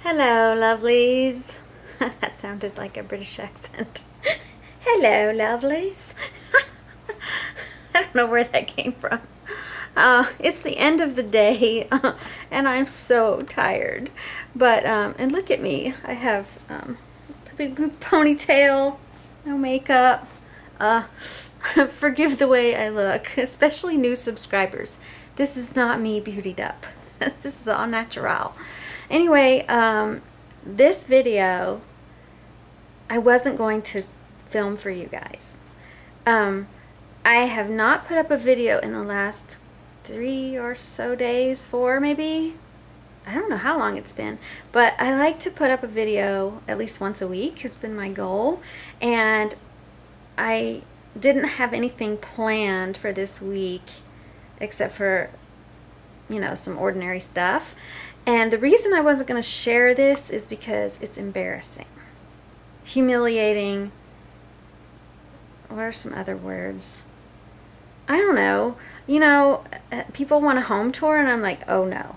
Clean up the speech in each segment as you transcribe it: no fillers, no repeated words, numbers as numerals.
Hello, lovelies. That sounded like a British accent. Hello, lovelies. I don't know where that came from. It's the end of the day, and I'm so tired. But, and look at me. I have a big blue ponytail, no makeup. Forgive the way I look, especially new subscribers. This is not me beautied up. This is all natural. Anyway, this video, I wasn't going to film for you guys. I have not put up a video in the last 3 or so days, 4 maybe. I don't know how long it's been, but I like to put up a video at least once a week has been my goal, and I didn't have anything planned for this week except for, you know, some ordinary stuff. And the reason I wasn't going to share this is because it's embarrassing, humiliating. What are some other words? I don't know. You know, people want a home tour and I'm like, oh no.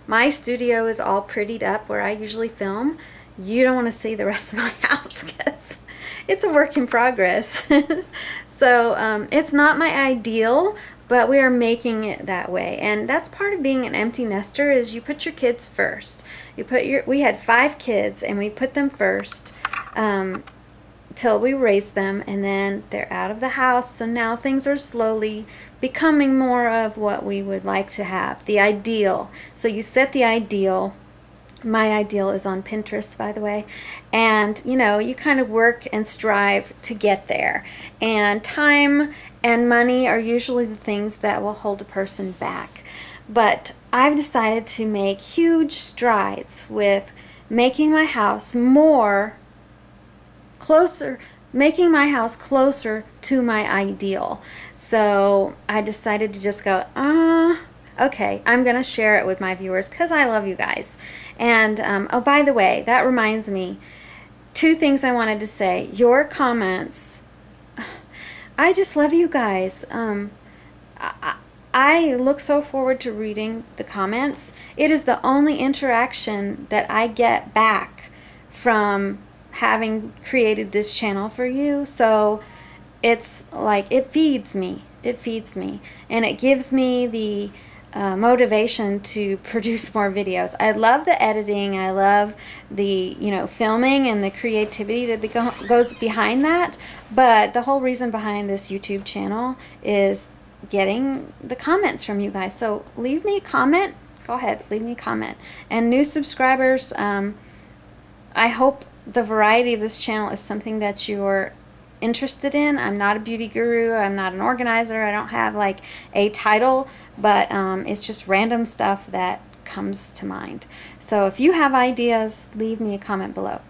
My studio is all prettied up where I usually film. You don't want to see the rest of my house because it's a work in progress. So it's not my ideal, but we are making it that way. And that's part of being an empty nester, is you put your kids first. We had 5 kids and we put them first till we raised them, and then they're out of the house. So now things are slowly becoming more of what we would like to have, the ideal. So you set the ideal. My ideal is on Pinterest, by the way, and you know, you kind of work and strive to get there, and time and money are usually the things that will hold a person back. But I've decided to make huge strides with making my house making my house closer to my ideal. So I decided to just go, okay, I'm gonna share it with my viewers because I love you guys. And oh, by the way, that reminds me, 2 things I wanted to say. Your comments, I just love you guys. I look so forward to reading the comments. It is the only interaction that I get back from having created this channel for you. So it's like, it feeds me. It feeds me. And it gives me the motivation to produce more videos. I love the editing. I love the, you know, filming and the creativity that goes behind that. But the whole reason behind this YouTube channel is getting the comments from you guys. So leave me a comment. Go ahead, leave me a comment. And new subscribers, I hope the variety of this channel is something that you're interested in. I'm not a beauty guru. I'm not an organizer. I don't have like a title, but it's just random stuff that comes to mind. So if you have ideas, leave me a comment below.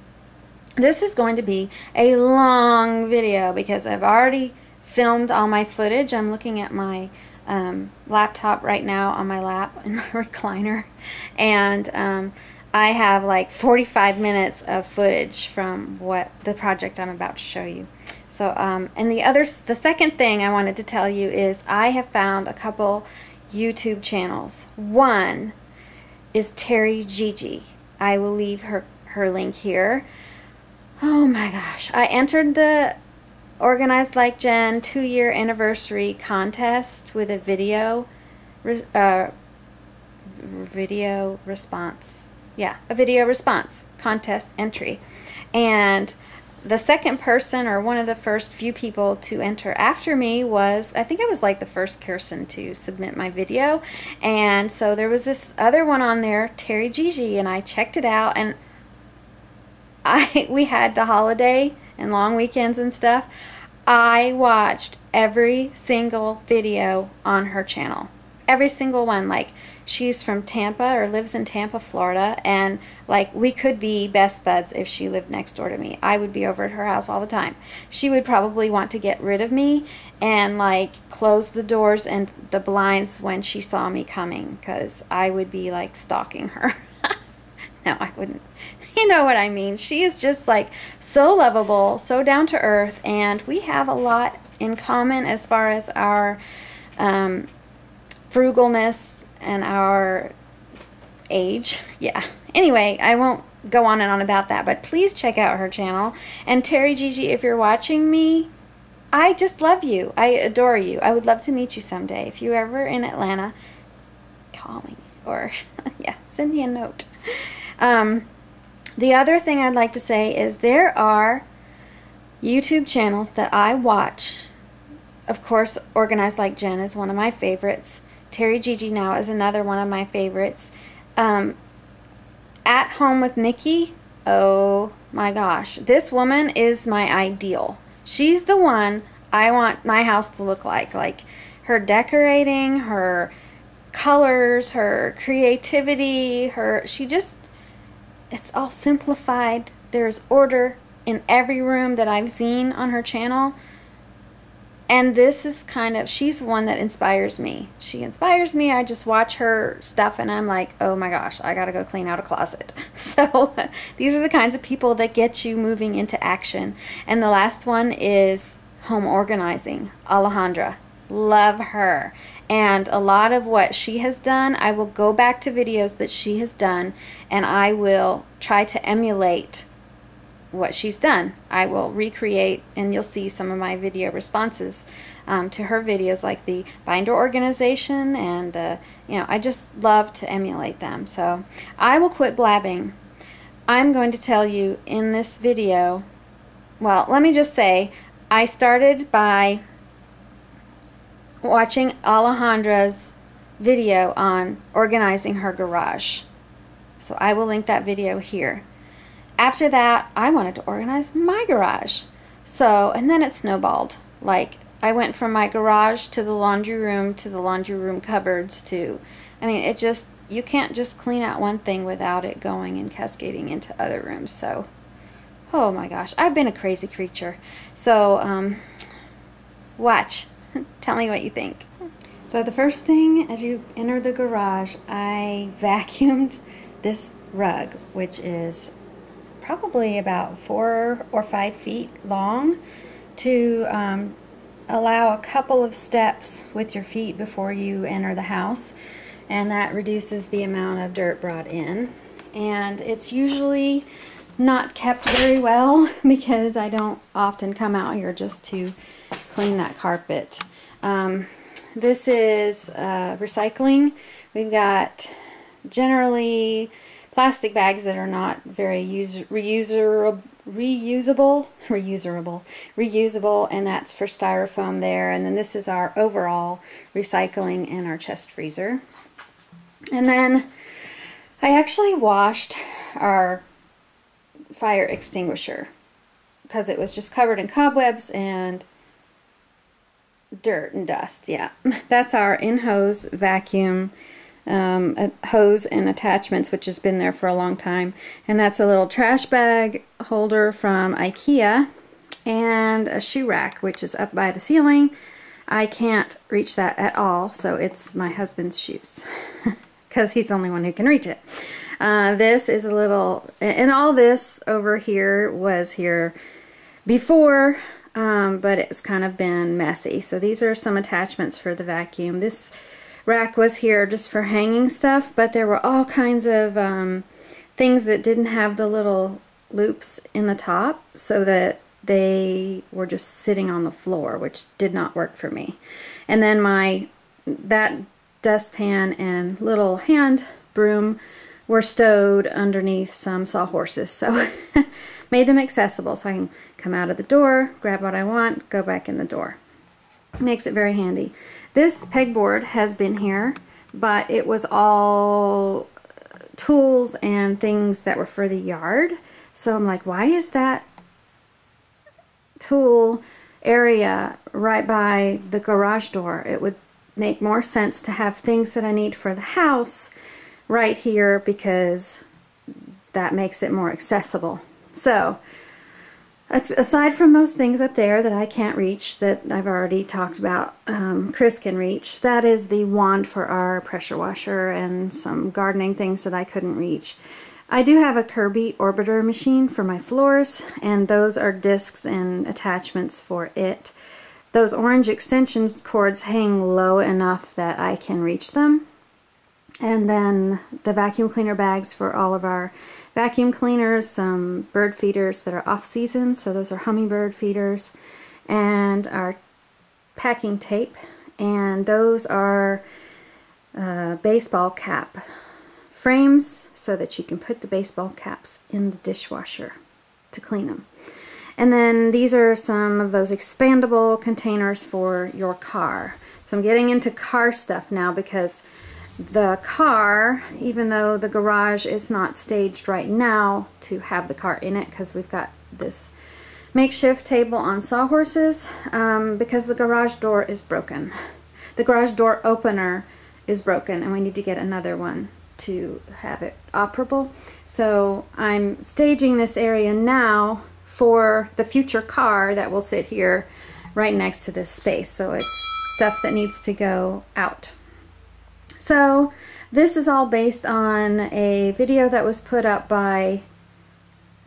This is going to be a long video because I've already filmed all my footage. I'm looking at my laptop right now on my lap in my recliner, and I have like 45 minutes of footage from the project I'm about to show you. So, and the second thing I wanted to tell you is I have found a couple YouTube channels. One is Terry Gigi. I will leave her link here. Oh my gosh. I entered the Organized Like Jen 2-year anniversary contest with a video response. Yeah, a video response contest entry. And the second person, or one of the first few people to enter after me, was, I think I was like the first person to submit my video. And so there was this other one on there, Terry Gigi, and I checked it out, and we had the holiday and long weekends and stuff. I watched every single video on her channel. Every single one. Like, she's from Tampa, or lives in Tampa, Florida, and like, we could be best buds if she lived next door to me. I would be over at her house all the time. She would probably want to get rid of me and like close the doors and the blinds when she saw me coming, because I would be like stalking her. No, I wouldn't. You know what I mean. She is just like so lovable, so down to earth, and we have a lot in common as far as our frugalness and our age. Yeah. Anyway, I won't go on and on about that, but please check out her channel. And Terry Gigi, if you're watching me, I just love you. I adore you. I would love to meet you someday. If you're ever in Atlanta, call me or yeah, send me a note. The other thing I'd like to say is there are YouTube channels that I watch. Of course, Organized Like Jen is one of my favorites. Terry Gigi Now is another one of my favorites. At Home with Nikki, oh my gosh. This woman is my ideal. She's the one I want my house to look like. Like her decorating, her colors, her creativity, it's all simplified. There's order in every room that I've seen on her channel. And this is she's one that inspires me. She inspires me. I just watch her stuff and I'm like, oh my gosh, I gotta go clean out a closet. So these are the kinds of people that get you moving into action. And the last one is home organizing. Alejandra. Love her. And a lot of what she has done, I will go back to videos that she has done and I will try to emulate what she's done. I will recreate, and you'll see some of my video responses to her videos, like the binder organization, and I just love to emulate them. So I will quit blabbing. I'm going to tell you in this video, well, let me just say, I started by watching Alejandra's video on organizing her garage. So I will link that video here. After that, I wanted to organize my garage. So, and then it snowballed. Like, I went from my garage to the laundry room cupboards to, you can't just clean out one thing without it going and cascading into other rooms. So, oh my gosh, I've been a crazy creature. So, watch. Tell me what you think. So the first thing, as you enter the garage, I vacuumed this rug, which is probably about 4 or 5 feet long, to allow a couple of steps with your feet before you enter the house, and that reduces the amount of dirt brought in. And it's usually not kept very well because I don't often come out here just to clean that carpet. This is recycling. We've got generally plastic bags that are not very reusable, and that's for styrofoam there. And then this is our overall recycling in our chest freezer. And then I actually washed our fire extinguisher because it was just covered in cobwebs and dirt and dust. Yeah, that's our in-hose vacuum hose and attachments, which has been there for a long time. And that's a little trash bag holder from IKEA and a shoe rack, which is up by the ceiling. I can't reach that at all, so it's my husband's shoes because he's the only one who can reach it. This is a little, and all this over here was here before, but it's kind of been messy. So these are some attachments for the vacuum. This rack was here just for hanging stuff, but there were all kinds of things that didn't have the little loops in the top, so that they were just sitting on the floor, which did not work for me. And then that dustpan and little hand broom were stowed underneath some sawhorses, so made them accessible so I can come out of the door, grab what I want, go back in the door. Makes it very handy. This pegboard has been here, but it was all tools and things that were for the yard. So I'm like, why is that tool area right by the garage door? It would make more sense to have things that I need for the house right here, because that makes it more accessible. So aside from those things up there that I can't reach, that I've already talked about, Chris can reach, that is the wand for our pressure washer and some gardening things that I couldn't reach. I do have a Kirby orbiter machine for my floors, and those are discs and attachments for it. Those orange extension cords hang low enough that I can reach them. And then the vacuum cleaner bags for all of our vacuum cleaners, some bird feeders that are off season, so those are hummingbird feeders, and our packing tape, and those are baseball cap frames so that you can put the baseball caps in the dishwasher to clean them. And then these are some of those expandable containers for your car. So I'm getting into car stuff now because the car, even though the garage is not staged right now to have the car in it, because we've got this makeshift table on sawhorses, because the garage door is broken. The garage door opener is broken and we need to get another one to have it operable. So I'm staging this area now for the future car that will sit here right next to this space. So it's stuff that needs to go out. So this is all based on a video that was put up by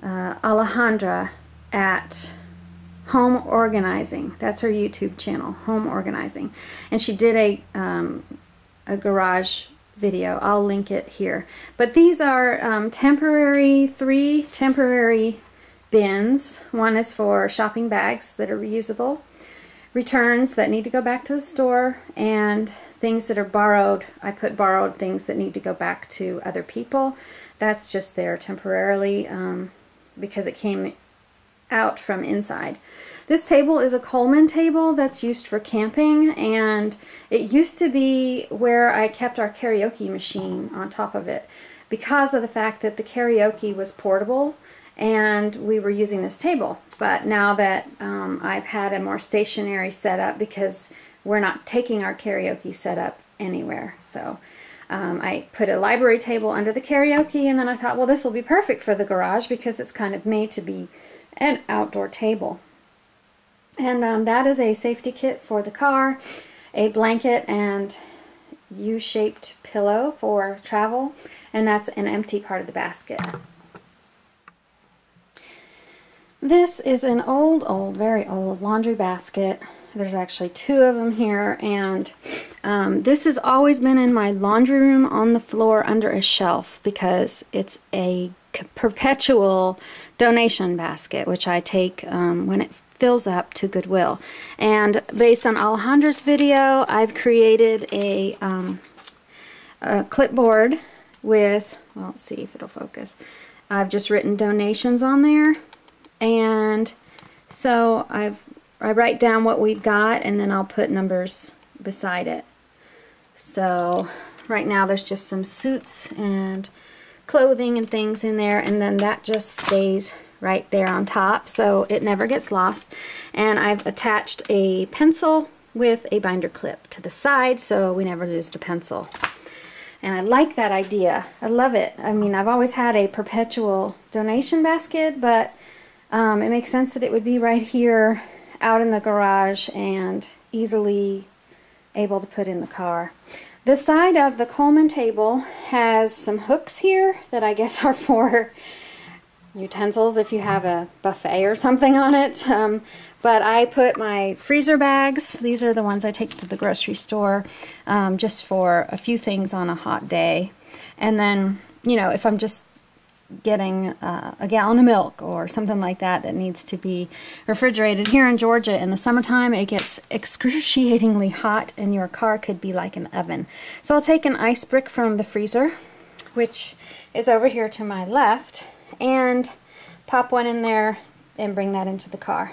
Alejandra at Home Organizing. That's her YouTube channel, Home Organizing. And she did a garage video. I'll link it here. But these are three temporary bins. One is for shopping bags that are reusable, returns that need to go back to the store, and things that are borrowed. I put borrowed things that need to go back to other people. That's just there temporarily because it came out from inside. This table is a Coleman table that's used for camping, and it used to be where I kept our karaoke machine on top of it because of the fact that the karaoke was portable and we were using this table. But now that I've had a more stationary setup, because we're not taking our karaoke setup anywhere, so I put a library table under the karaoke, and then I thought, well, this will be perfect for the garage because it's kind of made to be an outdoor table. And that is a safety kit for the car, a blanket and U-shaped pillow for travel, and that's an empty part of the basket. This is an old, very old laundry basket. There's actually two of them here, and this has always been in my laundry room on the floor under a shelf because it's a perpetual donation basket, which I take when it fills up to Goodwill. And based on Alejandra's video, I've created a clipboard with, well, let's see if it'll focus. I've just written donations on there, and so I write down what we've got, and then I'll put numbers beside it. So right now there's just some suits and clothing and things in there, and then that just stays right there on top so it never gets lost. And I've attached a pencil with a binder clip to the side so we never lose the pencil. And I like that idea. I love it. I mean, I've always had a perpetual donation basket, but it makes sense that it would be right here out in the garage and easily able to put in the car. The side of the Coleman table has some hooks here that I guess are for utensils if you have a buffet or something on it. But I put my freezer bags, these are the ones I take to the grocery store, just for a few things on a hot day. And then, you know, if I'm just getting a gallon of milk or something like that that needs to be refrigerated. Here in Georgia in the summertime it gets excruciatingly hot and your car could be like an oven. So I'll take an ice brick from the freezer, which is over here to my left, and pop one in there and bring that into the car.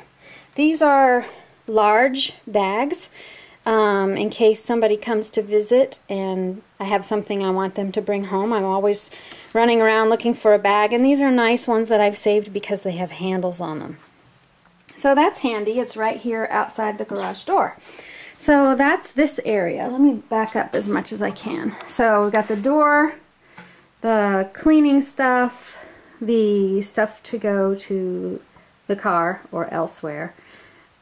These are large bags in case somebody comes to visit and I have something I want them to bring home. I'm always running around looking for a bag, and these are nice ones that I've saved because they have handles on them. So that's handy. It's right here outside the garage door. So that's this area. Let me back up as much as I can. So we've got the door, the cleaning stuff, the stuff to go to the car or elsewhere.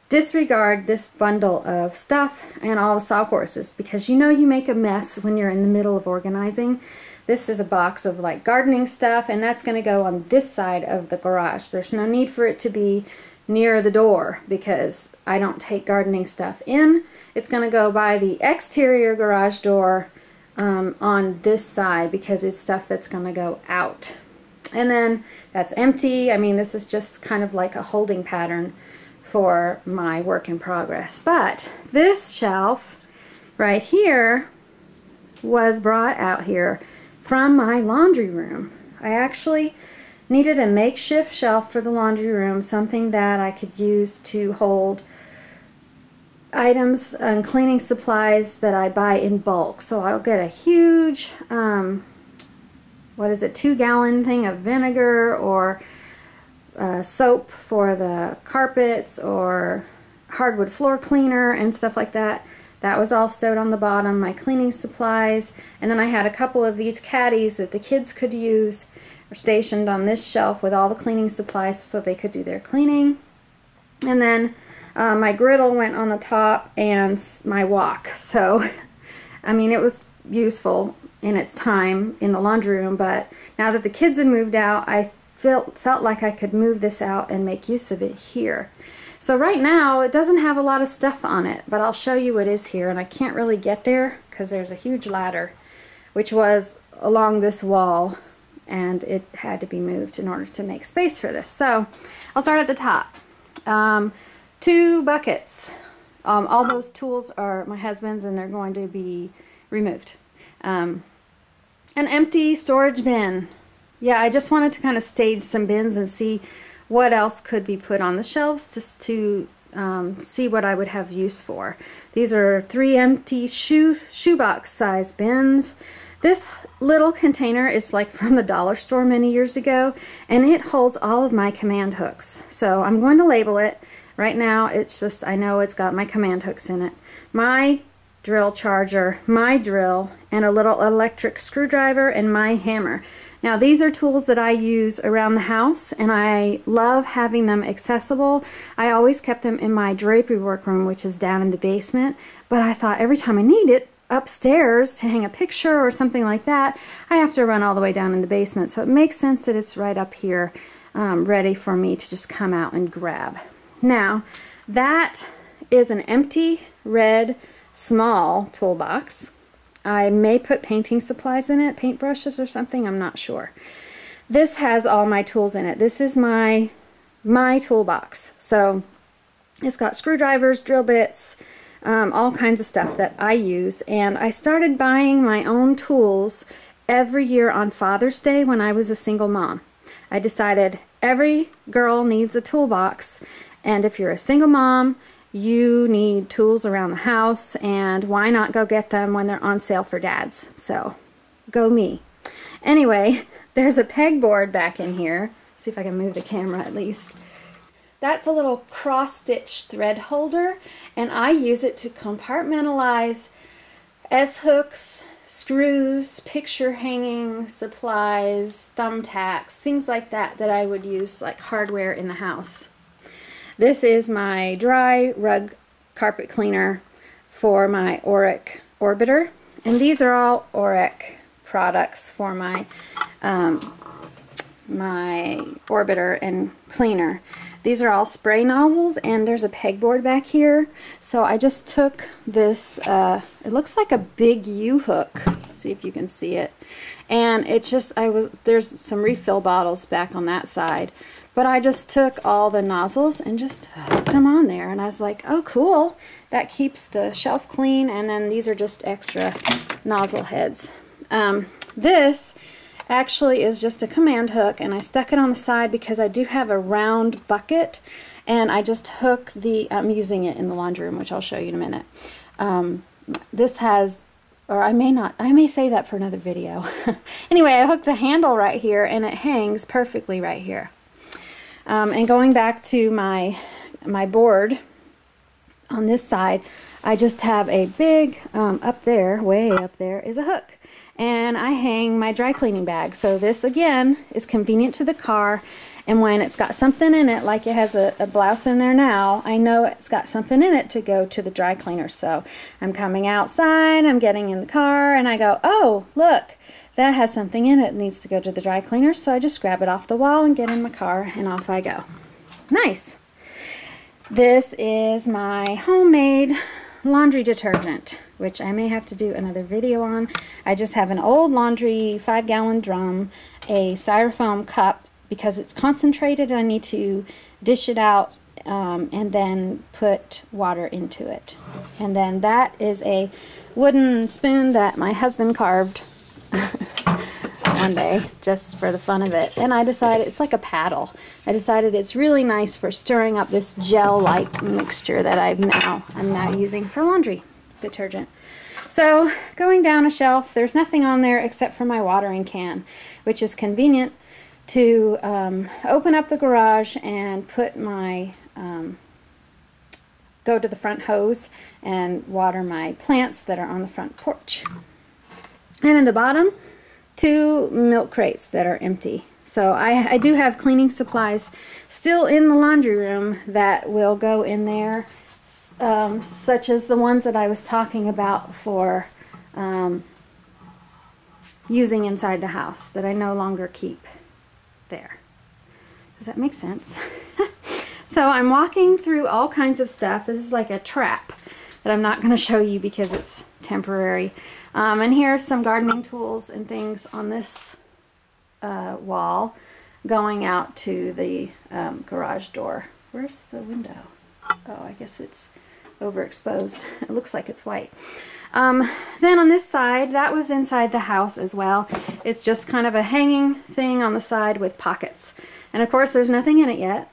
Disregard this bundle of stuff and all the sawhorses, because you know you make a mess when you're in the middle of organizing. This is a box of like gardening stuff, and that's going to go on this side of the garage. There's no need for it to be near the door because I don't take gardening stuff in. It's going to go by the exterior garage door on this side because it's stuff that's going to go out. And then that's empty. I mean, this is just kind of like a holding pattern for my work in progress. But this shelf right here was brought out here from my laundry room. I actually needed a makeshift shelf for the laundry room, something that I could use to hold items and cleaning supplies that I buy in bulk. So I'll get a huge, 2-gallon thing of vinegar, or soap for the carpets, or hardwood floor cleaner and stuff like that. That was all stowed on the bottom, my cleaning supplies. And then I had a couple of these caddies that the kids could use, are stationed on this shelf with all the cleaning supplies so they could do their cleaning. And then my griddle went on the top, and my wok. So, I mean, it was useful in its time in the laundry room, but now that the kids had moved out, I felt like I could move this out and make use of it here. So right now, it doesn't have a lot of stuff on it, but I'll show you what is here, and I can't really get there because there's a huge ladder, which was along this wall, and it had to be moved in order to make space for this. So, I'll start at the top. 2 buckets. All those tools are my husband's, and they're going to be removed. An empty storage bin. Yeah, I just wanted to kind of stage some bins and see what else could be put on the shelves to see what I would have use for. These are 3 empty shoebox size bins. This little container is like from the dollar store many years ago, and it holds all of my command hooks. So I'm going to label it. Right now it's just, I know it's got my command hooks in it. My drill charger, my drill, and a little electric screwdriver, and my hammer. Now these are tools that I use around the house, and I love having them accessible. I always kept them in my drapery workroom, which is down in the basement, but I thought every time I need it upstairs to hang a picture or something like that, I have to run all the way down in the basement. So it makes sense that it's right up here, ready for me to just come out and grab. Now, that is an empty red small toolbox. I may put painting supplies in it, paintbrushes or something, I'm not sure. This has all my tools in it. This is my toolbox. So it's got screwdrivers, drill bits, all kinds of stuff that I use. And I started buying my own tools every year on Father's Day when I was a single mom. I decided every girl needs a toolbox, and if you're a single mom, you need tools around the house, and why not go get them when they're on sale for dads? So, go me. Anyway, there's a pegboard back in here. See if I can move the camera at least. That's a little cross-stitch thread holder, and I use it to compartmentalize S-hooks, screws, picture hanging supplies, thumbtacks, things like that I would use like hardware in the house. This is my dry rug carpet cleaner for my Auric Orbiter, and these are all Auric products for my my Orbiter and cleaner. These are all spray nozzles, and there's a pegboard back here. So I just took this, it looks like a big U-hook. See if you can see it. And it's just, there's some refill bottles back on that side. But I just took all the nozzles and just hooked them on there. And I was like, oh cool, that keeps the shelf clean. And then these are just extra nozzle heads. This actually is just a command hook, and I stuck it on the side because I do have a round bucket, and I just hook the, I'm using it in the laundry room, which I'll show you in a minute. This has, or I may say that for another video. Anyway, I hooked the handle right here, and it hangs perfectly right here. And going back to my board on this side, I just have a big, up there, way up there, is a hook. And I hang my dry cleaning bag. So this, again, is convenient to the car. And when it's got something in it, like it has a blouse in there now, I know it's got something in it to go to the dry cleaner. So I'm coming outside, I'm getting in the car, and I go, oh, look, that has something in it that needs to go to the dry cleaner. So I just grab it off the wall and get in my car, and off I go. Nice. This is my homemade laundry detergent, which I may have to do another video on. I just have an old laundry 5-gallon drum, a styrofoam cup because it's concentrated. I need to dish it out and then put water into it. And then that is a wooden spoon that my husband carved one day just for the fun of it. And I decided it's like a paddle. I decided it's really nice for stirring up this gel-like mixture that I'm now using for laundry detergent. So going down a shelf, there's nothing on there except for my watering can, which is convenient to open up the garage and put my go to the front hose and water my plants that are on the front porch. And in the bottom, 2 milk crates that are empty. So I do have cleaning supplies still in the laundry room that will go in there, such as the ones that I was talking about for using inside the house that I no longer keep there. Does that make sense? So I'm walking through all kinds of stuff. This is like a trap that I'm not going to show you because it's temporary. And here's some gardening tools and things on this wall going out to the garage door. Where's the window? Oh, I guess it's overexposed. It looks like it's white. Then on this side, that was inside the house as well. It's just kind of a hanging thing on the side with pockets. And of course, there's nothing in it yet.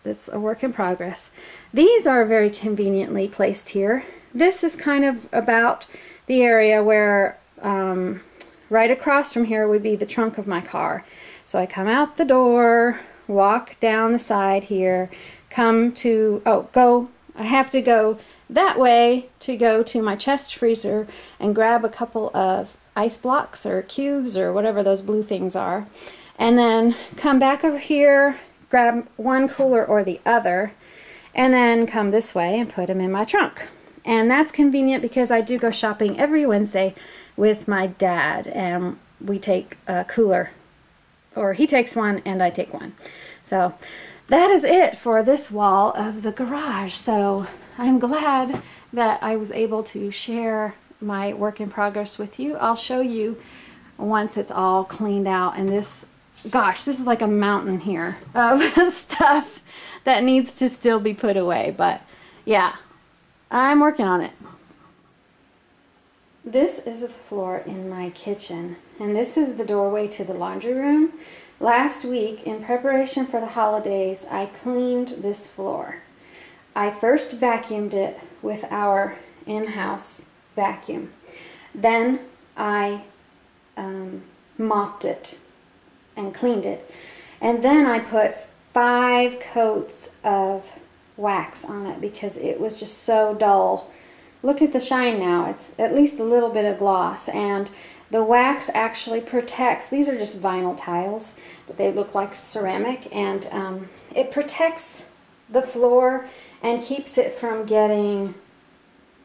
It's a work in progress. These are very conveniently placed here. This is kind of about the area where right across from here would be the trunk of my car. So I come out the door, walk down the side here, I have to go that way to go to my chest freezer and grab a couple of ice blocks or cubes or whatever those blue things are. And then come back over here, grab one cooler or the other, and then come this way and put them in my trunk. And that's convenient because I do go shopping every Wednesday with my dad, and we take a cooler, or he takes one and I take one. So that is it for this wall of the garage. So I'm glad that I was able to share my work in progress with you. I'll show you once it's all cleaned out. And this, gosh, this is like a mountain here of stuff that needs to still be put away. But yeah, I'm working on it. This is the floor in my kitchen, and this is the doorway to the laundry room. Last week, in preparation for the holidays, I cleaned this floor. I first vacuumed it with our in-house vacuum. Then I mopped it and cleaned it. And then I put 5 coats of wax on it because it was just so dull. Look at the shine now. It's at least a little bit of gloss, and the wax actually protects. These are just vinyl tiles, but they look like ceramic, and it protects the floor and keeps it from getting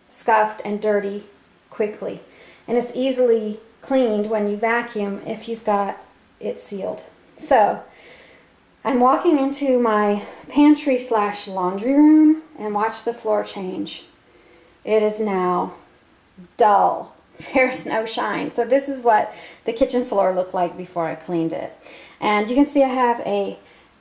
scuffed and dirty quickly. And it's easily cleaned when you vacuum if you've got it sealed. So I'm walking into my pantry / laundry room and watch the floor change. It is now dull. There's no shine. So this is what the kitchen floor looked like before I cleaned it. And you can see I have a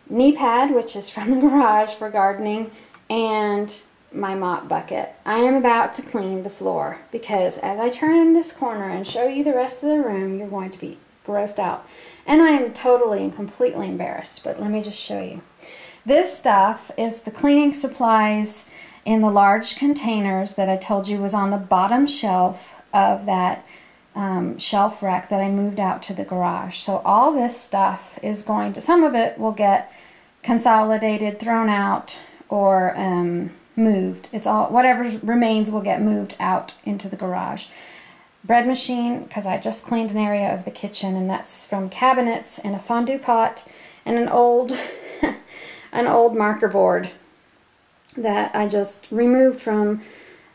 knee pad, which is from the garage for gardening, and my mop bucket. I am about to clean the floor because as I turn this corner and show you the rest of the room, you're going to be grossed out. And I am totally and completely embarrassed, but let me just show you. This stuff is the cleaning supplies in the large containers that I told you was on the bottom shelf of that shelf rack that I moved out to the garage. So all this stuff is going to, some of it will get consolidated, thrown out, or moved. It's all, whatever remains will get moved out into the garage. Bread machine, because I just cleaned an area of the kitchen, and that's from cabinets and a fondue pot and an old an old marker board that I just removed from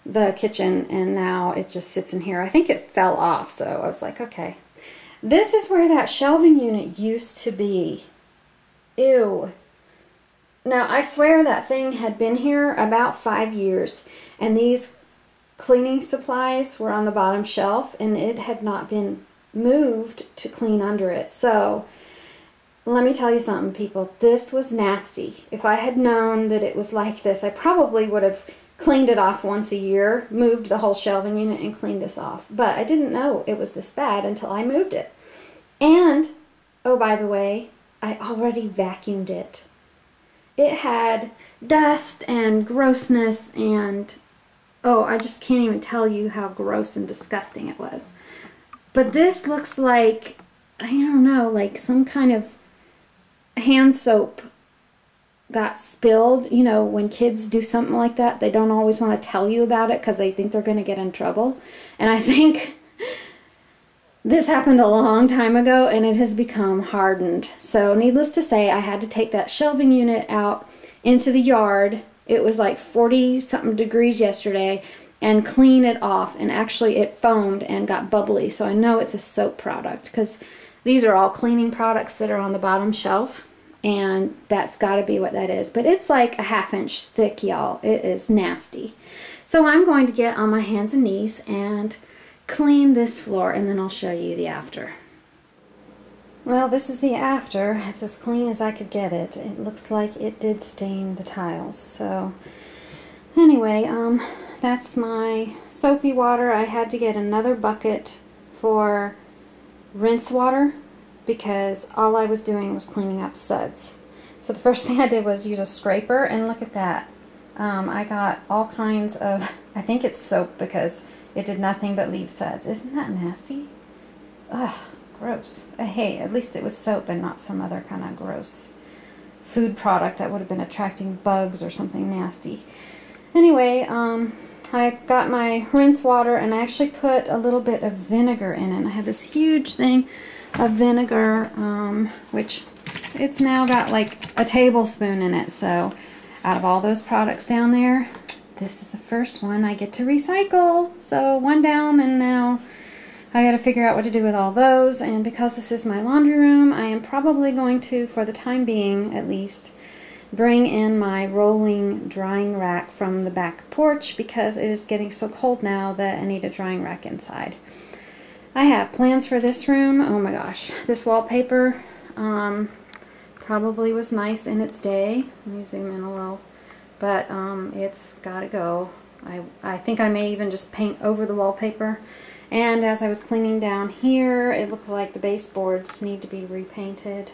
the kitchen, and now it just sits in here. I think it fell off, so I was like, okay. This is where that shelving unit used to be. Ew. Now, I swear that thing had been here about 5 years, and these cleaning supplies were on the bottom shelf, and it had not been moved to clean under it. So let me tell you something, people. This was nasty. If I had known that it was like this, I probably would have cleaned it off once a year, moved the whole shelving unit and cleaned this off. But I didn't know it was this bad until I moved it. And, oh, by the way, I already vacuumed it. It had dust and grossness and, oh, I just can't even tell you how gross and disgusting it was. But this looks like, I don't know, like some kind of hand soap got spilled. You know, when kids do something like that, they don't always want to tell you about it because they think they're going to get in trouble. And I think this happened a long time ago and it has become hardened. So needless to say, I had to take that shelving unit out into the yard. It was like 40-something degrees yesterday, and clean it off. And actually it foamed and got bubbly. So I know it's a soap product because these are all cleaning products that are on the bottom shelf. And that's got to be what that is. But it's like a 1/2 inch thick, y'all. It is nasty. So I'm going to get on my hands and knees and clean this floor, and then I'll show you the after. Well, this is the after. It's as clean as I could get it. It looks like it did stain the tiles. So anyway, that's my soapy water. I had to get another bucket for rinse water because all I was doing was cleaning up suds. So the first thing I did was use a scraper, and look at that. I got all kinds of, I think it's soap because it did nothing but leave suds. Isn't that nasty? Ugh, gross. Hey, at least it was soap and not some other kind of gross food product that would have been attracting bugs or something nasty. Anyway, I got my rinse water and I actually put a little bit of vinegar in it. I had this huge thing of vinegar, which it's now got like a tablespoon in it. So out of all those products down there, this is the first one I get to recycle. So one down, and now I gotta figure out what to do with all those. And because this is my laundry room, I am probably going to, for the time being at least, bring in my rolling drying rack from the back porch because it is getting so cold now that I need a drying rack inside. I have plans for this room. Oh my gosh, this wallpaper probably was nice in its day. Let me zoom in a little. But it's gotta go. I think I may even just paint over the wallpaper. And as I was cleaning down here, it looked like the baseboards need to be repainted.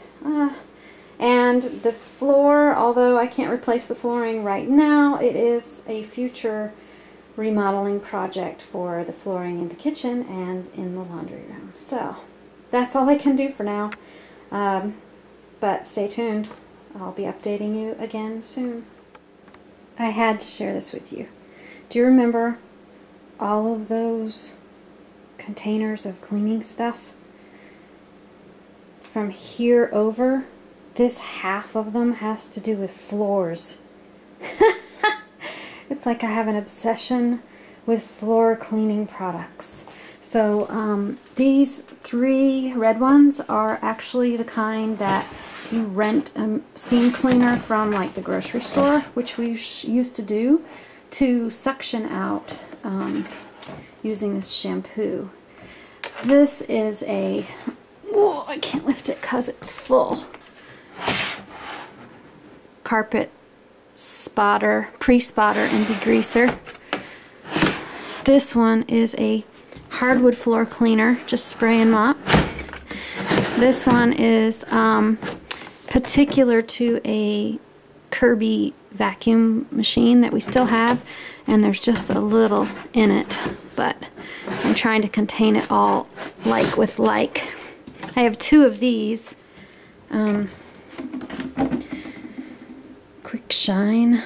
And the floor, although I can't replace the flooring right now, it is a future remodeling project for the flooring in the kitchen and in the laundry room. So that's all I can do for now. But stay tuned. I'll be updating you again soon. I had to share this with you. Do you remember all of those containers of cleaning stuff? From here over, this half of them has to do with floors. It's like I have an obsession with floor cleaning products. So these 3 red ones are actually the kind that you rent a steam cleaner from like the grocery store, which we used to do to suction out using this shampoo. This is a, whoa, I can't lift it because it's full. Carpet spotter, pre-spotter and degreaser. This one is a hardwood floor cleaner, just spray and mop. This one is particular to a Kirby vacuum machine that we still have, and there's just a little in it, but I'm trying to contain it all like with like. I have 2 of these. Quick Shine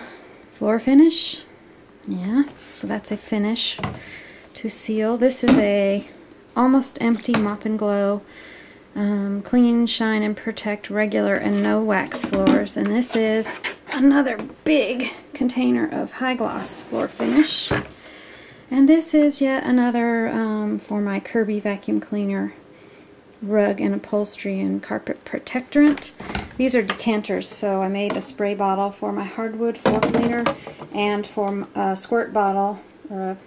floor finish. Yeah, so that's a finish to seal. This is a almost empty Mop and Glow Clean, Shine, and Protect regular and no wax floors. And this is another big container of high gloss floor finish. And this is yet another for my Kirby vacuum cleaner rug and upholstery and carpet protectorant. These are decanters, so I made a spray bottle for my hardwood floor cleaner and for a squirt bottle, or a,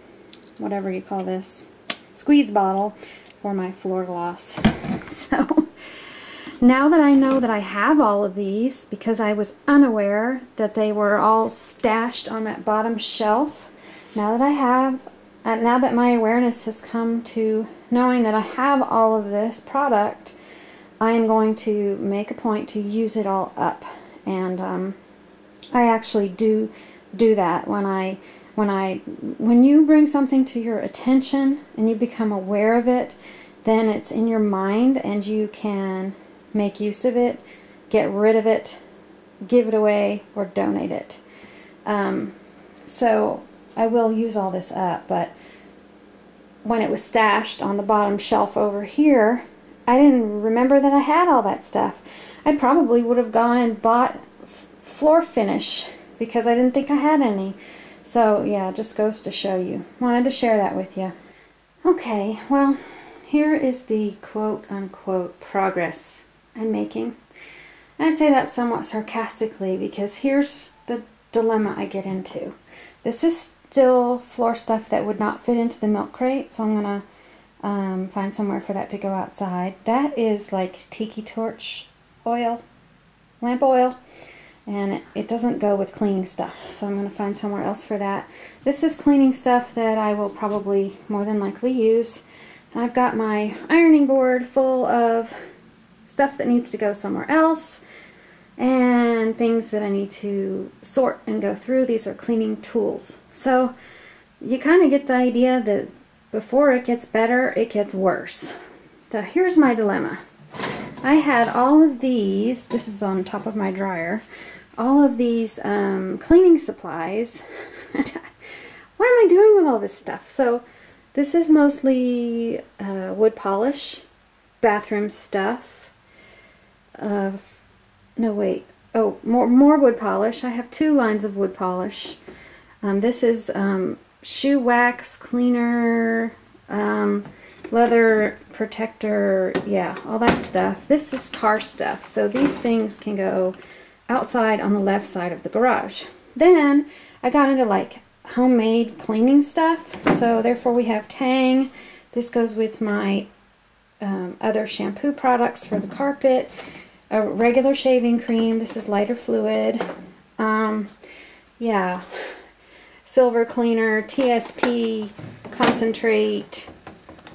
whatever you call this, squeeze bottle for my floor gloss. So now that I know that I have all of these, because I was unaware that they were all stashed on that bottom shelf, now that my awareness has come to knowing that I have all of this product, I am going to make a point to use it all up. And I actually do that when you bring something to your attention and you become aware of it, then it's in your mind and you can make use of it, get rid of it, give it away, or donate it. So I will use all this up, but when it was stashed on the bottom shelf over here, I didn't remember that I had all that stuff. I probably would have gone and bought floor finish because I didn't think I had any. So yeah, it just goes to show you. Wanted to share that with you. Okay, well, here is the quote-unquote progress I'm making. And I say that somewhat sarcastically because here's the dilemma I get into. This is still floor stuff that would not fit into the milk crate, so I'm going to find somewhere for that to go outside. That is like tiki torch oil, lamp oil, and it doesn't go with cleaning stuff, so I'm going to find somewhere else for that. This is cleaning stuff that I will probably more than likely use. And I've got my ironing board full of stuff that needs to go somewhere else and things that I need to sort and go through. These are cleaning tools. So you kind of get the idea that before it gets better, it gets worse. So here's my dilemma. I had all of these, this is on top of my dryer, all of these cleaning supplies. What am I doing with all this stuff? So this is mostly wood polish, bathroom stuff. No, wait. Oh, more wood polish. I have 2 lines of wood polish. This is shoe wax cleaner, leather protector, yeah, all that stuff. This is car stuff. So these things can go outside on the left side of the garage. Then I got into like homemade cleaning stuff. So therefore we have Tang. This goes with my other shampoo products for the carpet. A regular shaving cream. This is lighter fluid. Yeah. Silver cleaner, TSP, concentrate.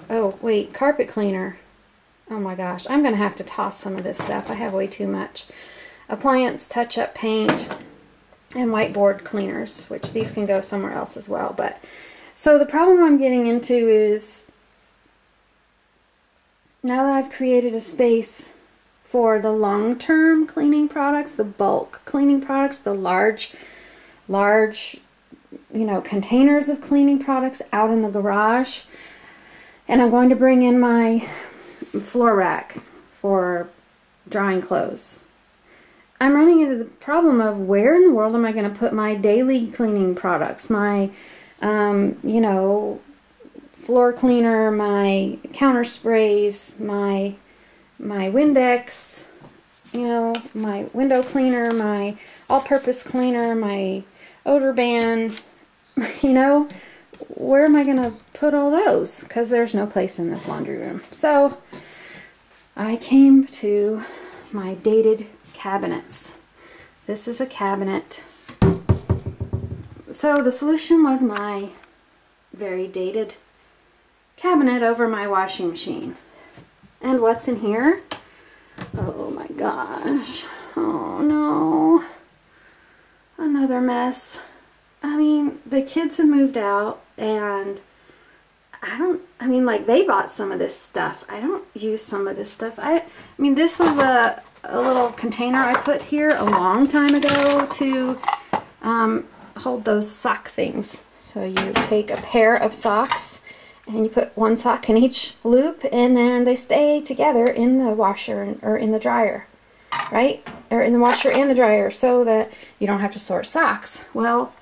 Oh, wait, carpet cleaner. Oh my gosh, I'm going to have to toss some of this stuff. I have way too much. Appliance touch-up paint and whiteboard cleaners, which these can go somewhere else as well. But so the problem I'm getting into is now that I've created a space for the long-term cleaning products, the bulk cleaning products, the large, you know, containers of cleaning products out in the garage. And I'm going to bring in my floor rack for drying clothes. I'm running into the problem of where in the world am I going to put my daily cleaning products, my, you know, floor cleaner, my counter sprays, my Windex, you know, my window cleaner, my all-purpose cleaner, my odor ban, you know, where am I going to put all those? Because there's no place in this laundry room. So I came to my dated cabinets. This is a cabinet. So the solution was my very dated cabinet over my washing machine. And what's in here? Oh my gosh. Oh no. Another mess. I mean, the kids have moved out and I mean, like, they bought some of this stuff. I don't use some of this stuff. I mean, this was a little container I put here a long time ago to hold those sock things. So you take a pair of socks and you put one sock in each loop and then they stay together in the washer or in the dryer, right? Or in the washer and the dryer so that you don't have to sort socks. Well,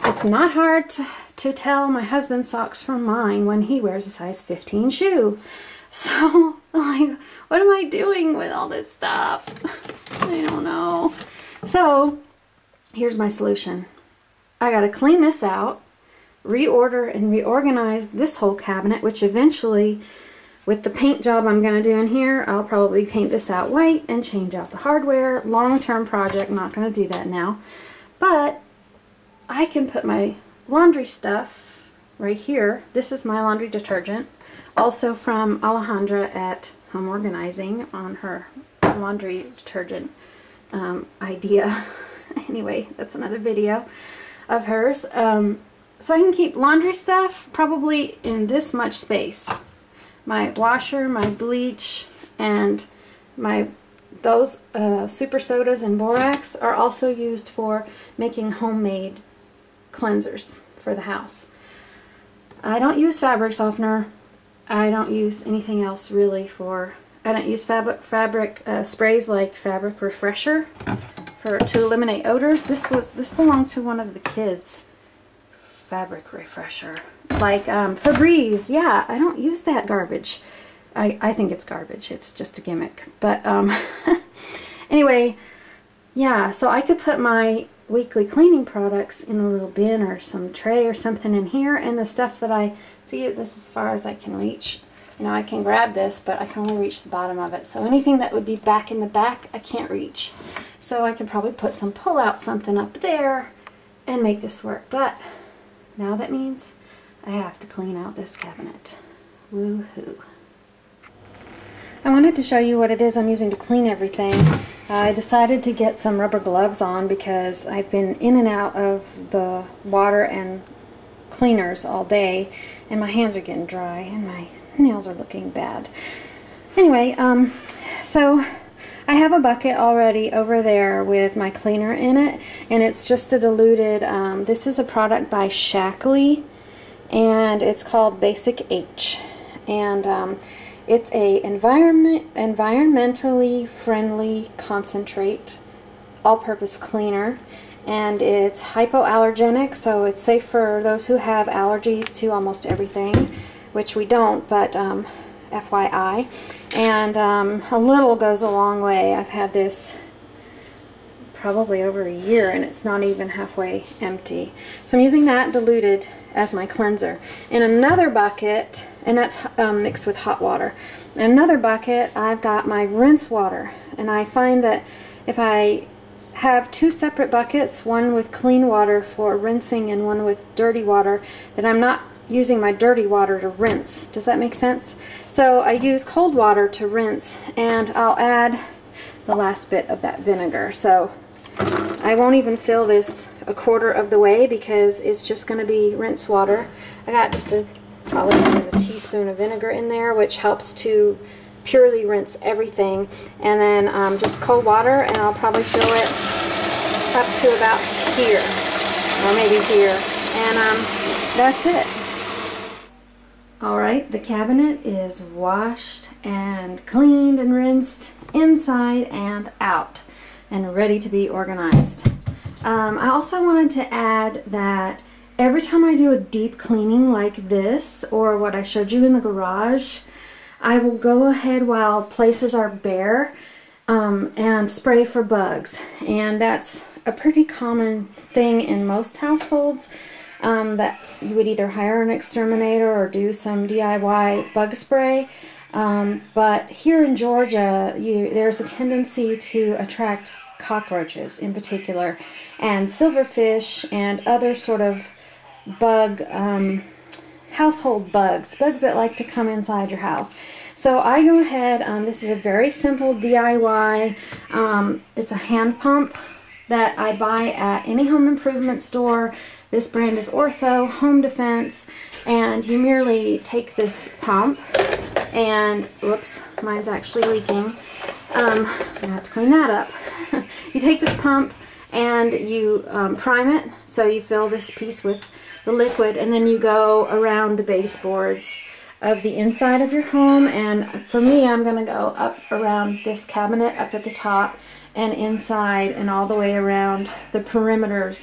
it's not hard to tell my husband's socks from mine when he wears a size 15 shoe. So, like, what am I doing with all this stuff? I don't know. So, here's my solution. I gotta clean this out, reorder and reorganize this whole cabinet, which eventually with the paint job I'm going to do in here, I'll probably paint this out white and change out the hardware. Long-term project, not going to do that now. But I can put my laundry stuff right here. This is my laundry detergent, also from Alejandra at Home Organizing on her laundry detergent idea. Anyway, that's another video of hers. So I can keep laundry stuff probably in this much space. My washer, my bleach, and those super sodas and borax are also used for making homemade cleansers for the house. I don't use fabric softener. I don't use anything else really I don't use fabric sprays like fabric refresher to eliminate odors. This belonged to one of the kids. Fabric refresher. Like Febreze. Yeah, I don't use that garbage. I think it's garbage. It's just a gimmick. But anyway, yeah, so I could put my weekly cleaning products in a little bin or some tray or something in here, and the stuff that I see, this is as far as I can reach. You know, I can grab this, but I can only reach the bottom of it. So anything that would be back in the back, I can't reach. So I can probably put some pull-out something up there and make this work. But now that means I have to clean out this cabinet. Woohoo. I wanted to show you what it is I'm using to clean everything. I decided to get some rubber gloves on because I've been in and out of the water and cleaners all day, and my hands are getting dry and my nails are looking bad. Anyway, so I have a bucket already over there with my cleaner in it, and it's just a diluted, this is a product by Shackley, and it's called Basic H, and it's a environmentally friendly concentrate all-purpose cleaner, and it's hypoallergenic, so it's safe for those who have allergies to almost everything, which we don't, but FYI. And a little goes a long way. I've had this probably over a year, and it's not even halfway empty. So I'm using that diluted as my cleanser. In another bucket, and that's mixed with hot water. In another bucket, I've got my rinse water, and I find that if I have two separate buckets, one with clean water for rinsing and one with dirty water, that I'm not using my dirty water to rinse. Does that make sense? So I use cold water to rinse, and I'll add the last bit of that vinegar. So I won't even fill this a quarter of the way because it's just going to be rinse water. I got just probably a teaspoon of vinegar in there, which helps to purely rinse everything. And then just cold water, and I'll probably fill it up to about here, or maybe here. And that's it. Alright, the cabinet is washed and cleaned and rinsed inside and out and ready to be organized. I also wanted to add that every time I do a deep cleaning like this, or what I showed you in the garage, I will go ahead while places are bare and spray for bugs. And that's a pretty common thing in most households, that you would either hire an exterminator or do some DIY bug spray. But here in Georgia, there's a tendency to attract cockroaches in particular, and silverfish and other sort of bug, household bugs that like to come inside your house. So I go ahead, this is a very simple DIY, it's a hand pump that I buy at any home improvement store. This brand is Ortho Home Defense, and you merely take this pump and, whoops, mine's actually leaking. I'm gonna have to clean that up. You take this pump and you prime it, so you fill this piece with the liquid, and then you go around the baseboards of the inside of your home. And for me, I'm going to go up around this cabinet up at the top and inside and all the way around the perimeter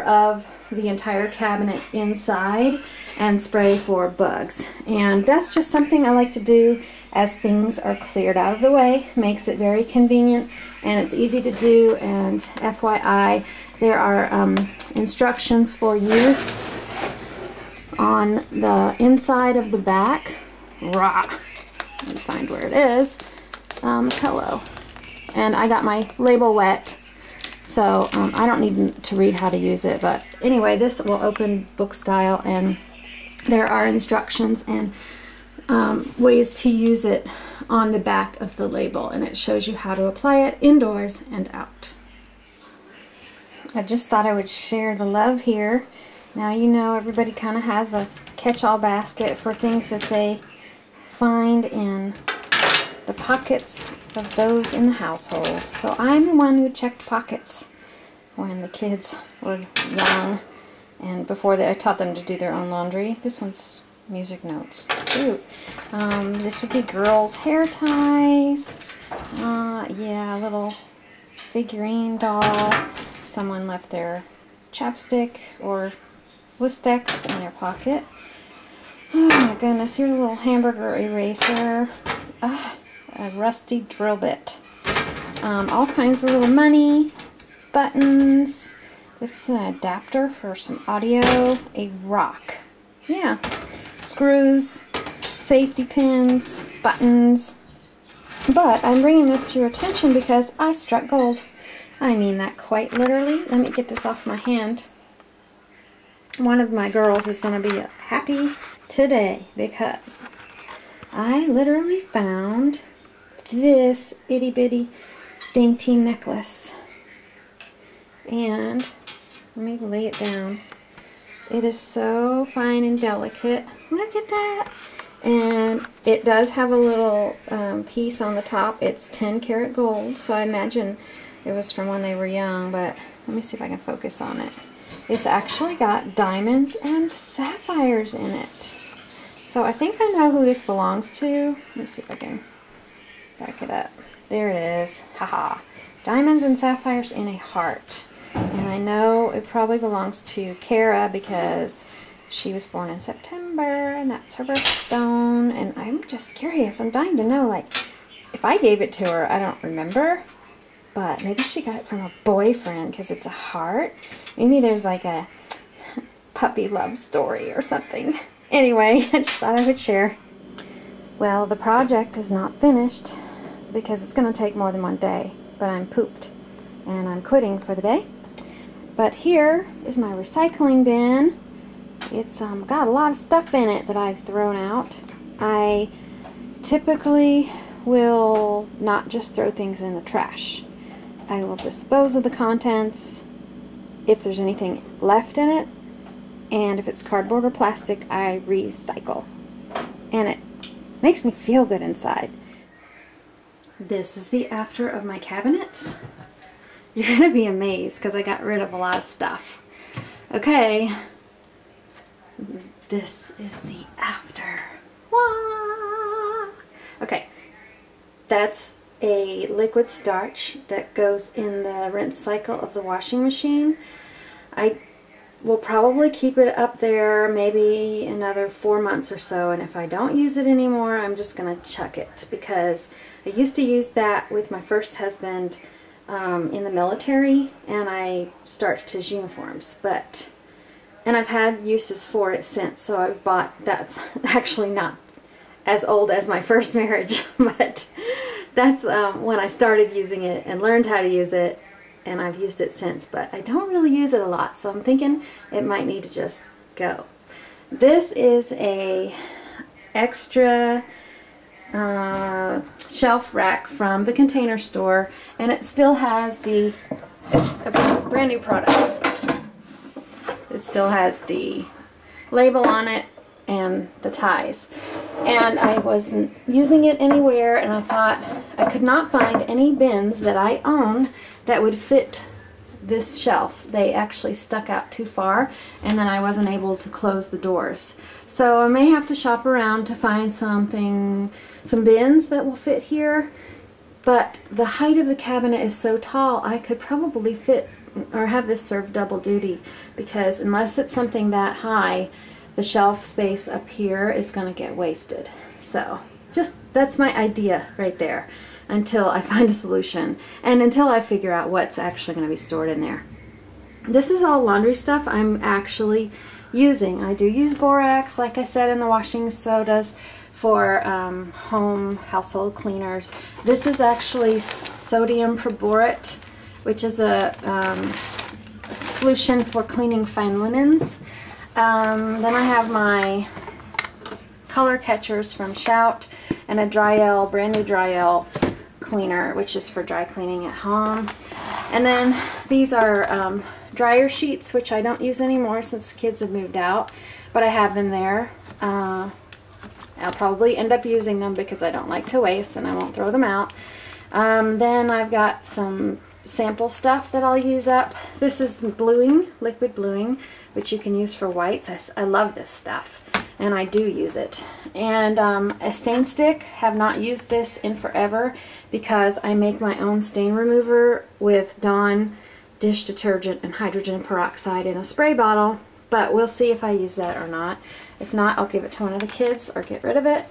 of the entire cabinet inside, and spray for bugs. And that's just something I like to do as things are cleared out of the way. Makes it very convenient, and it's easy to do. And FYI, there are instructions for use on the inside of the back rah. Let me find where it is. Hello. And I got my label wet, so I don't need to read how to use it. But anyway, this will open book style, and there are instructions and ways to use it on the back of the label, and it shows you how to apply it indoors and out. I just thought I would share the love here. Now you know everybody kind of has a catch-all basket for things that they find in the pockets of those in the household. So I'm the one who checked pockets when the kids were young and before I taught them to do their own laundry. This one's music notes. Cute. This would be girls' hair ties. Yeah, a little figurine doll. Someone left their chapstick or Listex in their pocket. Oh my goodness, here's a little hamburger eraser. A rusty drill bit. All kinds of little money, buttons. This is an adapter for some audio. A rock. Yeah. Screws, safety pins, buttons. But I'm bringing this to your attention because I struck gold. I mean that quite literally. Let me get this off my hand. One of my girls is going to be happy today because I literally found this itty bitty dainty necklace. And let me lay it down. It is so fine and delicate. Look at that. And it does have a little piece on the top. It's 10 karat gold, so I imagine it was from when they were young, but let me see if I can focus on it. It's actually got diamonds and sapphires in it. So I think I know who this belongs to. Let me see if I can back it up. There it is. Haha. Diamonds and sapphires in a heart. And I know it probably belongs to Kara because she was born in September and that's her birthstone. And I'm just curious. I'm dying to know, like, if I gave it to her, I don't remember. But maybe she got it from a boyfriend because it's a heart. Maybe there's like a puppy love story or something. Anyway, I just thought I would share. Well, the project is not finished because it's going to take more than one day. But I'm pooped and I'm quitting for the day. But here is my recycling bin. It's got a lot of stuff in it that I've thrown out. I typically will not just throw things in the trash. I will dispose of the contents if there's anything left in it, and if it's cardboard or plastic, I recycle. And it makes me feel good inside. This is the after of my cabinets. You're going to be amazed because I got rid of a lot of stuff. Okay, this is the after. Wah! Okay, that's a liquid starch that goes in the rinse cycle of the washing machine. I will probably keep it up there maybe another 4 months or so, and if I don't use it anymore, I'm just going to chuck it because I used to use that with my first husband in the military, and I starched his uniforms, and I've had uses for it since, so I've bought, that's actually not as old as my first marriage, but that's when I started using it and learned how to use it, and I've used it since, but I don't really use it a lot, so I'm thinking it might need to just go. This is a extra shelf rack from the Container Store, and it still has the, it's a brand new product. It still has the label on it and the ties. And I wasn't using it anywhere, and I thought I could not find any bins that I own that would fit this shelf. They actually stuck out too far, and then I wasn't able to close the doors. So I may have to shop around to find some bins that will fit here, but the height of the cabinet is so tall I could probably fit or have this serve double duty, because unless it's something that high, the shelf space up here is going to get wasted. So just, that's my idea right there until I find a solution and until I figure out what's actually going to be stored in there. This is all laundry stuff I'm actually using. I do use borax, like I said, in the washing sodas for home household cleaners. This is actually sodium perborate, which is a solution for cleaning fine linens. Then I have my color catchers from Shout and a brand new Dryel cleaner, which is for dry cleaning at home. And then these are dryer sheets, which I don't use anymore since the kids have moved out, but I have them there. I'll probably end up using them because I don't like to waste and I won't throw them out. Then I've got some sample stuff that I'll use up. This is bluing, liquid bluing, which you can use for whites. I love this stuff and I do use it. And a stain stick. Have not used this in forever because I make my own stain remover with Dawn dish detergent and hydrogen peroxide in a spray bottle, but we'll see if I use that or not. If not, I'll give it to one of the kids or get rid of it.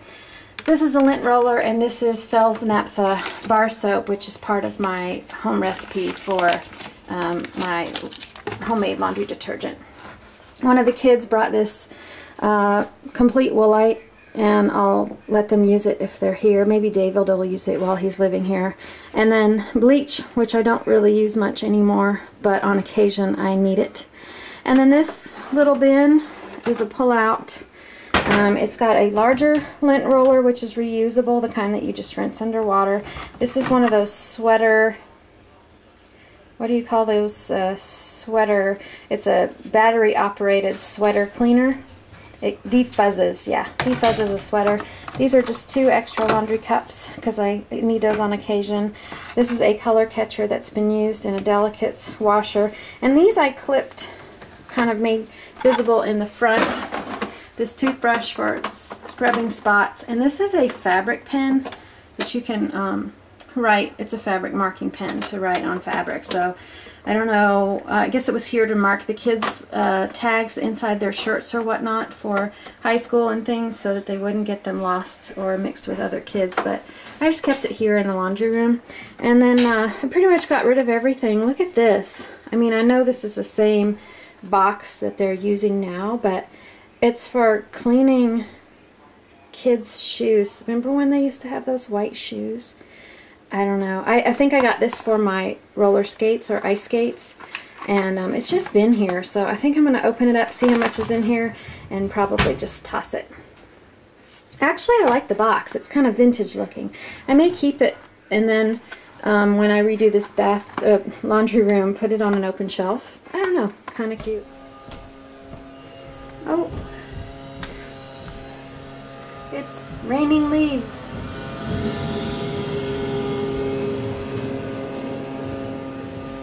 This is a lint roller, and this is Fel's Naphtha bar soap, which is part of my home recipe for my homemade laundry detergent. One of the kids brought this complete woolite, and I'll let them use it if they're here. Maybe David will use it while he's living here. And then bleach, which I don't really use much anymore, but on occasion I need it. And then this little bin is a pull-out. It's got a larger lint roller, which is reusable, the kind that you just rinse underwater. This is one of those sweater, what do you call those, sweater, it's a battery operated sweater cleaner. It defuzzes, yeah, defuzzes a sweater. These are just 2 extra laundry cups because I need those on occasion. This is a color catcher that's been used in a Delicates washer. And these I clipped, kind of made visible in the front. This toothbrush for scrubbing spots. And this is a fabric pen that you can write. It's a fabric marking pen to write on fabric. So I don't know, I guess it was here to mark the kids' tags inside their shirts or whatnot for high school and things so that they wouldn't get them lost or mixed with other kids. But I just kept it here in the laundry room. And then I pretty much got rid of everything. Look at this. I mean, I know this is the same box that they're using now, but it's for cleaning kids' shoes. Remember when they used to have those white shoes? I don't know. I think I got this for my roller skates or ice skates, and it's just been here, so I think I'm going to open it up, see how much is in here, and probably just toss it. Actually, I like the box. It's kind of vintage looking. I may keep it, and then when I redo this laundry room, put it on an open shelf. I don't know. Kind of cute. Oh. It's raining leaves.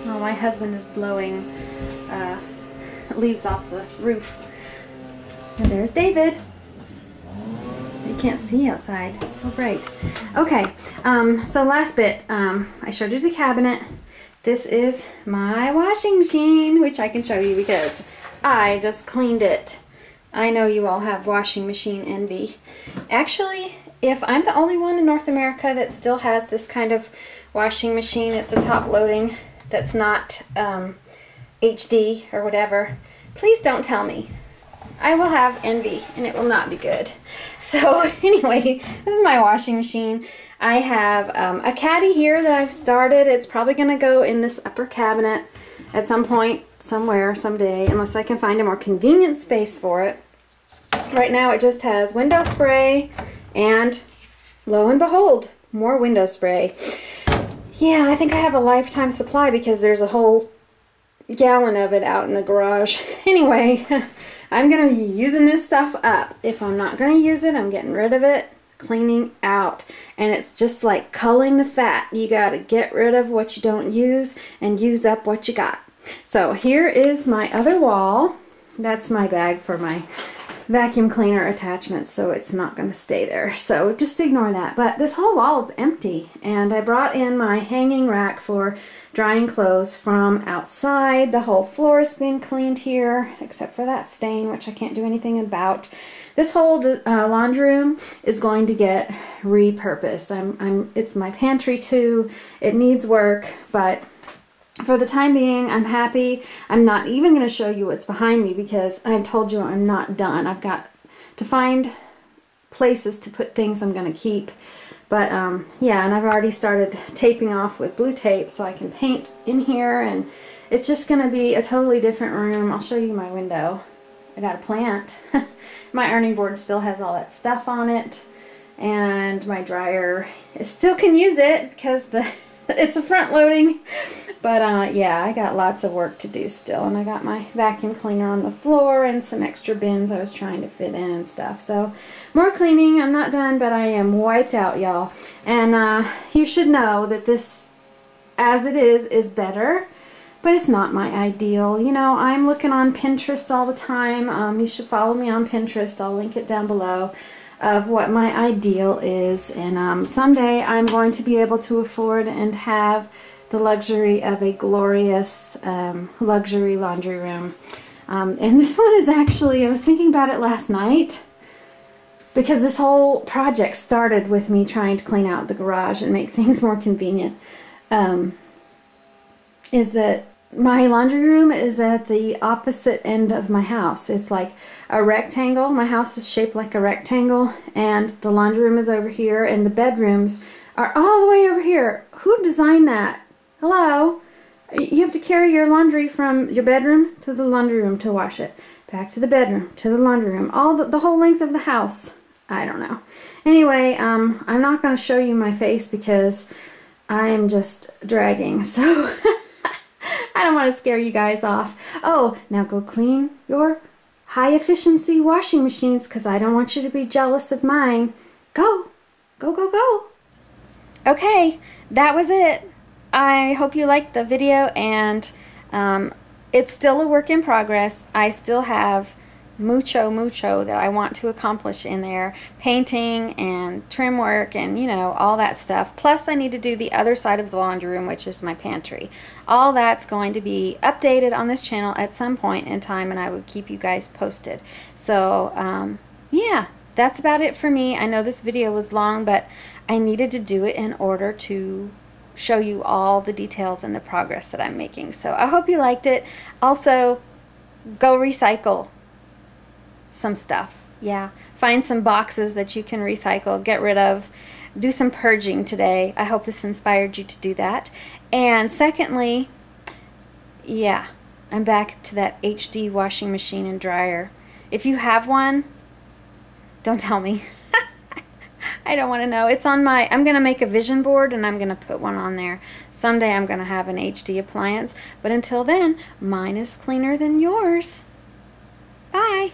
Oh, my husband is blowing leaves off the roof. And there's David. You can't see outside. It's so bright. Okay, so last bit. I showed you the cabinet. This is my washing machine, which I can show you because I just cleaned it. I know you all have washing machine envy. Actually, if I'm the only one in North America that still has this kind of washing machine, it's a top loading that's not HD or whatever, please don't tell me. I will have envy and it will not be good. So anyway, this is my washing machine. I have a caddy here that I've started. It's probably going to go in this upper cabinet at some point, somewhere, someday, unless I can find a more convenient space for it. Right now it just has window spray and, lo and behold, more window spray. Yeah, I think I have a lifetime supply because there's a whole gallon of it out in the garage. Anyway, I'm going to be using this stuff up. If I'm not going to use it, I'm getting rid of it, cleaning out. And it's just like culling the fat. You got to get rid of what you don't use and use up what you got. So here is my other wall. That's my bag for my vacuum cleaner attachments, so it's not going to stay there, so just ignore that. But this whole wall is empty, and I brought in my hanging rack for drying clothes from outside. The whole floor has been cleaned here except for that stain, which I can't do anything about. This whole laundry room is going to get repurposed. It's my pantry too. It needs work, but for the time being, I'm happy. I'm not even going to show you what's behind me because I've told you I'm not done. I've got to find places to put things I'm going to keep. But yeah, and I've already started taping off with blue tape so I can paint in here, and it's just going to be a totally different room. I'll show you my window. I got a plant. My ironing board still has all that stuff on it, and my dryer still can use it because it's a front loading. But yeah, I got lots of work to do still, and I got my vacuum cleaner on the floor and some extra bins I was trying to fit in and stuff. So more cleaning. I'm not done, but I am wiped out, y'all. And you should know that this, as it is better, but it's not my ideal. You know, I'm looking on Pinterest all the time. You should follow me on Pinterest. I'll link it down below, of what my ideal is. And someday I'm going to be able to afford and have the luxury of a glorious luxury laundry room. And this one is actually, I was thinking about it last night, because this whole project started with me trying to clean out the garage and make things more convenient. Is that my laundry room is at the opposite end of my house. It's like a rectangle. My house is shaped like a rectangle, and the laundry room is over here, and the bedrooms are all the way over here. Who designed that? Hello? You have to carry your laundry from your bedroom to the laundry room to wash it. Back to the bedroom, to the laundry room. All the whole length of the house. I don't know. Anyway, I'm not going to show you my face because I am just dragging. So I don't want to scare you guys off. Oh, now go clean your high efficiency washing machines, because I don't want you to be jealous of mine. Go. Go, go, go. Okay, that was it. I hope you liked the video, and it's still a work in progress. I still have mucho that I want to accomplish in there. Painting and trim work and, you know, all that stuff. Plus I need to do the other side of the laundry room, which is my pantry. All that's going to be updated on this channel at some point in time, and I will keep you guys posted. So yeah, that's about it for me. I know this video was long, but I needed to do it in order to show you all the details and the progress that I'm making. So I hope you liked it. Also, go recycle some stuff. Yeah, find some boxes that you can recycle, get rid of, do some purging today. I hope this inspired you to do that. And secondly, yeah, I'm back to that HD washing machine and dryer. If you have one, don't tell me. I don't want to know. It's on my, I'm going to make a vision board, and I'm going to put one on there. Someday I'm going to have an HD appliance, but until then, mine is cleaner than yours. Bye.